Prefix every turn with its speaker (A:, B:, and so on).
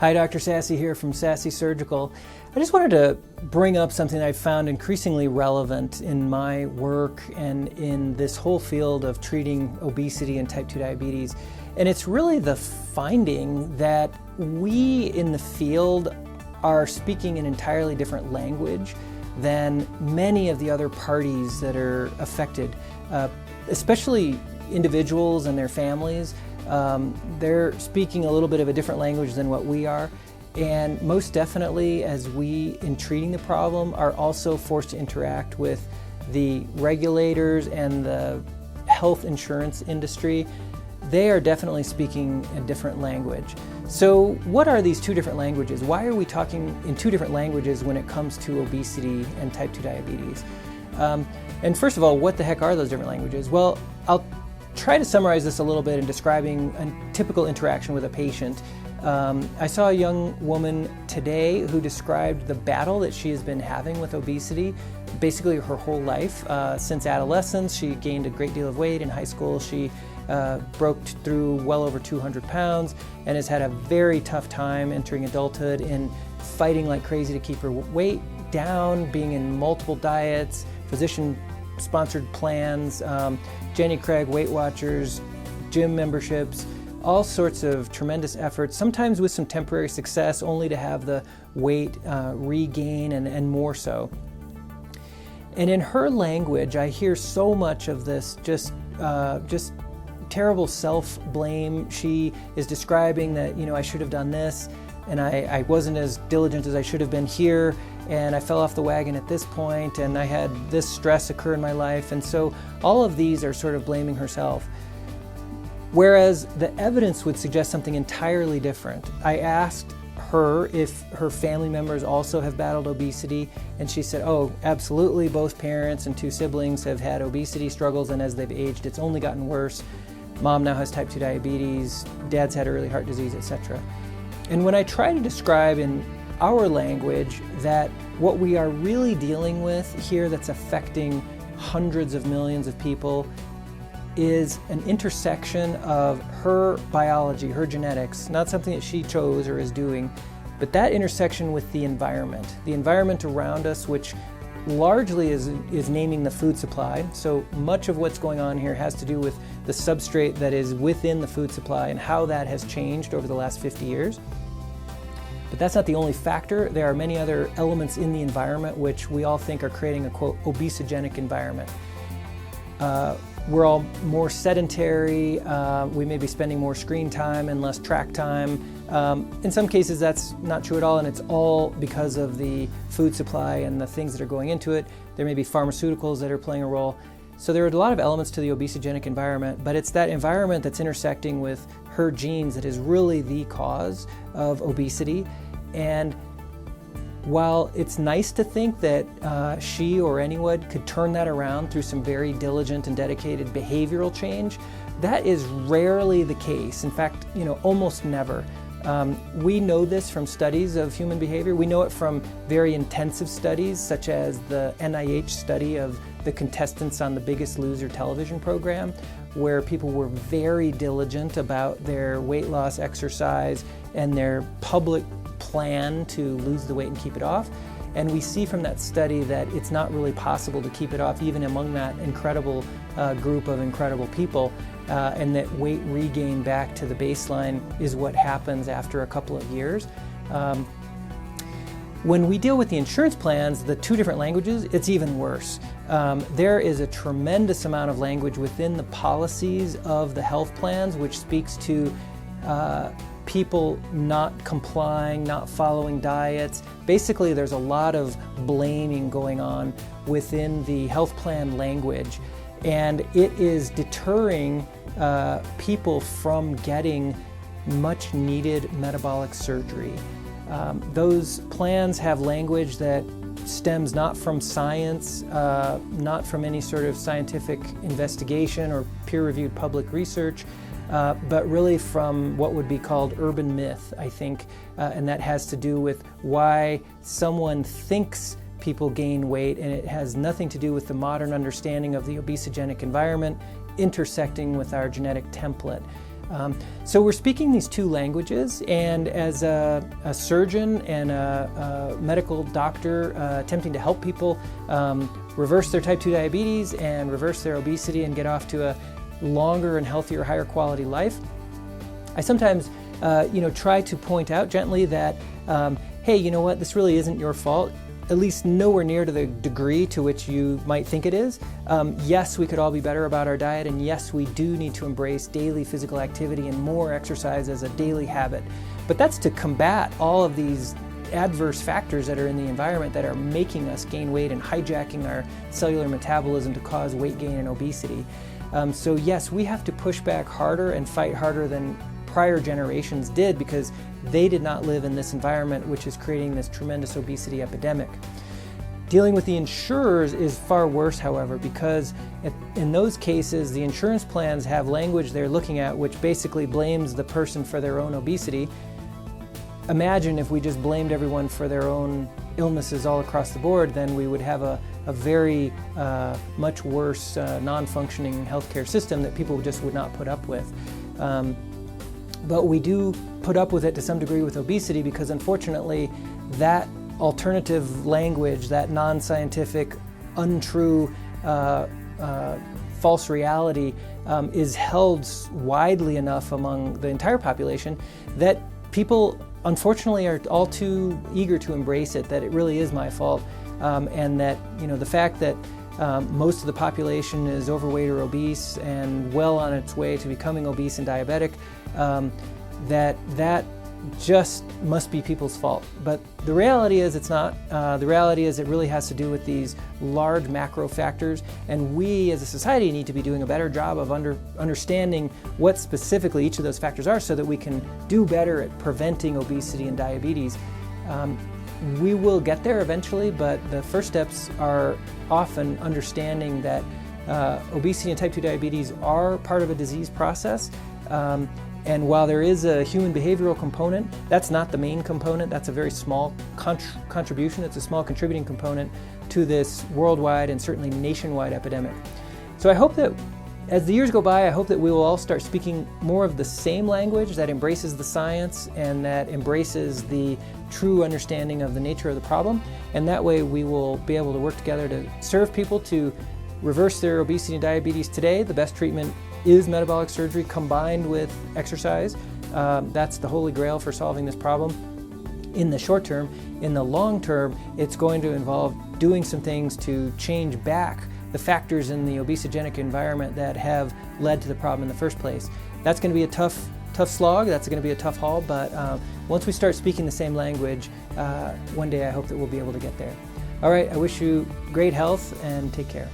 A: Hi, Dr. Sasse here from Sasse Surgical. I just wanted to bring up something I've found increasingly relevant in my work and in this whole field of treating obesity and type 2 diabetes. And it's really the finding that we in the field are speaking an entirely different language than many of the other parties that are affected, especially individuals and their families. They're speaking a little bit of a different language than what we are. And most definitely, as we, in treating the problem, are also forced to interact with the regulators and the health insurance industry, they are definitely speaking a different language. So what are these two different languages? Why are we talking in two different languages when it comes to obesity and type 2 diabetes? And first of all, what the heck are those different languages? Well, I'll try to summarize this a little bit in describing a typical interaction with a patient. I saw a young woman today who described the battle that she has been having with obesity basically her whole life. Since adolescence, she gained a great deal of weight. In high school, she broke through well over 200 pounds and has had a very tough time entering adulthood in fighting like crazy to keep her weight down, being in multiple diets, physician-sponsored plans, Jenny Craig Weight Watchers, gym memberships, all sorts of tremendous efforts, sometimes with some temporary success, only to have the weight regain and more so. And in her language, I hear so much of this just terrible self-blame. She is describing that, I should have done this, and I wasn't as diligent as I should have been here, and I fell off the wagon at this point, and I had this stress occur in my life. And so all of these are sort of blaming herself. Whereas the evidence would suggest something entirely different. I asked her if her family members also have battled obesity, and she said, oh, absolutely, both parents and two siblings have had obesity struggles, and as they've aged, it's only gotten worse. Mom now has type 2 diabetes, dad's had early heart disease, etc. And when I try to describe in our language that what we are really dealing with here that's affecting hundreds of millions of people is an intersection of her biology, her genetics, not something that she chose or is doing, but that intersection with the environment around us, which largely is naming the food supply. So much of what's going on here has to do with the substrate that is within the food supply and how that has changed over the last 50 years. But that's not the only factor. There are many other elements in the environment which we all think are creating a, quote, obesogenic environment. We're all more sedentary, we may be spending more screen time and less track time. In some cases that's not true at all, and it's all because of the food supply and the things that are going into it. There may be pharmaceuticals that are playing a role. So there are a lot of elements to the obesogenic environment, but it's that environment that's intersecting with her genes that is really the cause of obesity. And while it's nice to think that she or anyone could turn that around through some very diligent and dedicated behavioral change, that is rarely the case. In fact, almost never. We know this from studies of human behavior. We know it from very intensive studies, such as the NIH study of the contestants on the Biggest Loser television program, where people were very diligent about their weight loss exercise and their public plan to lose the weight and keep it off. And we see from that study that it's not really possible to keep it off even among that incredible group of incredible people, and that weight regain back to the baseline is what happens after a couple of years. When we deal with the insurance plans, the two different languages, it's even worse. There is a tremendous amount of language within the policies of the health plans which speaks to people not complying, not following diets. Basically, there's a lot of blaming going on within the health plan language, and it is deterring people from getting much needed metabolic surgery. Those plans have language that stems not from science, not from any sort of scientific investigation or peer-reviewed public research, but really from what would be called urban myth, I think, and that has to do with why someone thinks people gain weight, and it has nothing to do with the modern understanding of the obesogenic environment intersecting with our genetic template. So we're speaking these two languages, and as a surgeon and a medical doctor attempting to help people reverse their type 2 diabetes and reverse their obesity and get off to a longer and healthier, higher quality life, I sometimes try to point out gently that, hey, you know what, this really isn't your fault. At least nowhere near to the degree to which you might think it is. Yes, we could all be better about our diet, and yes, we do need to embrace daily physical activity and more exercise as a daily habit. But that's to combat all of these adverse factors that are in the environment that are making us gain weight and hijacking our cellular metabolism to cause weight gain and obesity. So yes, we have to push back harder and fight harder than prior generations did, because they did not live in this environment which is creating this tremendous obesity epidemic. Dealing with the insurers is far worse, however, because in those cases the insurance plans have language they're looking at which basically blames the person for their own obesity. Imagine if we just blamed everyone for their own illnesses all across the board, then we would have a very much worse non-functioning healthcare system that people just would not put up with. But we do put up with it to some degree with obesity, because unfortunately that alternative language, that non-scientific, untrue, false reality is held widely enough among the entire population that people unfortunately are all too eager to embrace it, that it really is my fault, and that the fact that most of the population is overweight or obese and well on its way to becoming obese and diabetic, that just must be people's fault. But the reality is it's not. The reality is it really has to do with these large macro factors, and we as a society need to be doing a better job of understanding what specifically each of those factors are, so that we can do better at preventing obesity and diabetes. We will get there eventually, but the first steps are often understanding that obesity and type 2 diabetes are part of a disease process. And while there is a human behavioral component, that's not the main component. That's a very small contribution. It's a small contributing component to this worldwide and certainly nationwide epidemic. So I hope that as the years go by, I hope that we will all start speaking more of the same language that embraces the science and that embraces the true understanding of the nature of the problem. And that way we will be able to work together to serve people to reverse their obesity and diabetes today. The best treatment is metabolic surgery combined with exercise. That's the holy grail for solving this problem in the short term. In the long term, it's going to involve doing some things to change back the factors in the obesogenic environment that have led to the problem in the first place. That's going to be a tough slog. That's going to be a tough haul, but once we start speaking the same language, one day I hope that we'll be able to get there. All right, I wish you great health and take care.